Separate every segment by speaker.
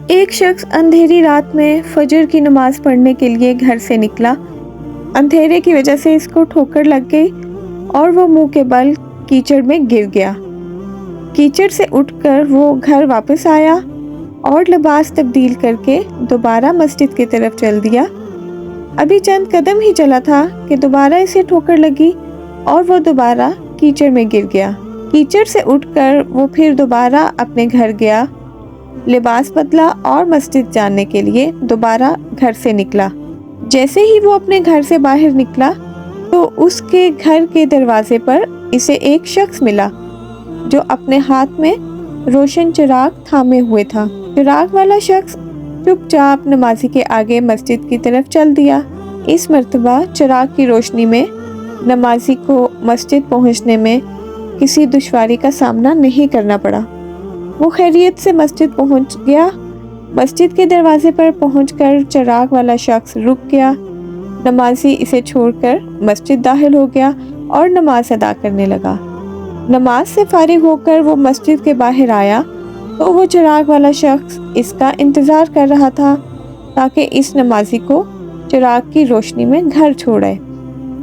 Speaker 1: ایک شخص اندھیری رات میں فجر کی نماز پڑھنے کے لیے گھر سے نکلا۔ اندھیرے کی وجہ سے اس کو ٹھوکر لگ گئی اور وہ منہ کے بل کیچڑ میں گر گیا۔ کیچڑ سے اٹھ کر وہ گھر واپس آیا اور لباس تبدیل کر کے دوبارہ مسجد کی طرف چل دیا۔ ابھی چند قدم ہی چلا تھا کہ دوبارہ اسے ٹھوکر لگی اور وہ دوبارہ کیچڑ میں گر گیا۔ کیچڑ سے اٹھ کر وہ پھر دوبارہ اپنے گھر گیا، لباس بدلا اور مسجد جانے کے لیے دوبارہ گھر سے نکلا۔ جیسے ہی وہ اپنے گھر سے باہر نکلا تو اس کے گھر کے دروازے پر اسے ایک شخص ملا جو اپنے ہاتھ میں روشن چراغ تھامے ہوئے تھا۔ چراغ والا شخص چپ چاپ نمازی کے آگے مسجد کی طرف چل دیا۔ اس مرتبہ چراغ کی روشنی میں نمازی کو مسجد پہنچنے میں کسی دشواری کا سامنا نہیں کرنا پڑا۔ وہ خیریت سے مسجد پہنچ گیا۔ مسجد کے دروازے پر پہنچ کر چراغ والا شخص رک گیا۔ نمازی اسے چھوڑ کر مسجد داخل ہو گیا اور نماز ادا کرنے لگا۔ نماز سے فارغ ہو کر وہ مسجد کے باہر آیا تو وہ چراغ والا شخص اس کا انتظار کر رہا تھا تاکہ اس نمازی کو چراغ کی روشنی میں گھر چھوڑے۔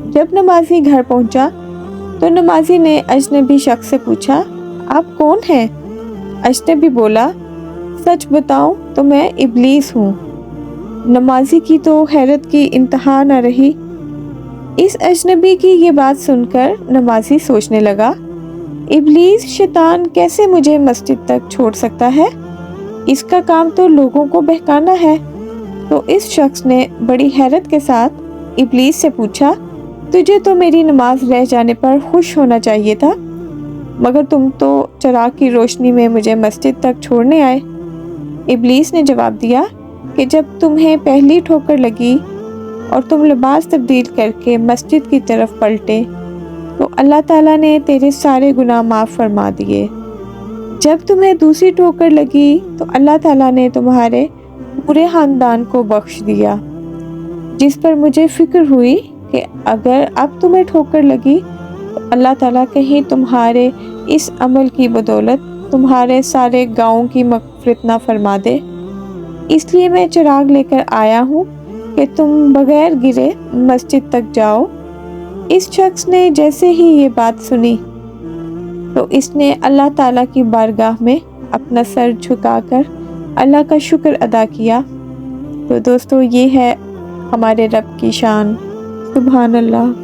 Speaker 1: جب نمازی گھر پہنچا تو نمازی نے اجنبی شخص سے پوچھا، آپ کون ہیں؟ اجنبی بولا، سچ بتاؤں تو میں ابلیس ہوں۔ نمازی کی تو حیرت کی انتہا نہ رہی۔ اس اجنبی کی یہ بات سن کر نمازی سوچنے لگا، ابلیس شیطان کیسے مجھے مسجد تک چھوڑ سکتا ہے؟ اس کا کام تو لوگوں کو بہکانا ہے۔ تو اس شخص نے بڑی حیرت کے ساتھ ابلیس سے پوچھا، تجھے تو میری نماز رہ جانے پر خوش ہونا چاہیے تھا، مگر تم تو چراغ کی روشنی میں مجھے مسجد تک چھوڑنے آئے۔ ابلیس نے جواب دیا کہ جب تمہیں پہلی ٹھوکر لگی اور تم لباس تبدیل کر کے مسجد کی طرف پلٹے تو اللہ تعالیٰ نے تیرے سارے گناہ معاف فرما دیے۔ جب تمہیں دوسری ٹھوکر لگی تو اللہ تعالیٰ نے تمہارے پورے خاندان کو بخش دیا، جس پر مجھے فکر ہوئی کہ اگر اب تمہیں ٹھوکر لگی تو اللہ تعالیٰ کہیں تمہارے اس عمل کی بدولت تمہارے سارے گاؤں کی مغفرت نہ فرما دے، اس لیے میں چراغ لے کر آیا ہوں کہ تم بغیر گرے مسجد تک جاؤ۔ اس شخص نے جیسے ہی یہ بات سنی تو اس نے اللہ تعالیٰ کی بارگاہ میں اپنا سر جھکا کر اللہ کا شکر ادا کیا۔ تو دوستو، یہ ہے ہمارے رب کی شان، سبحان اللہ۔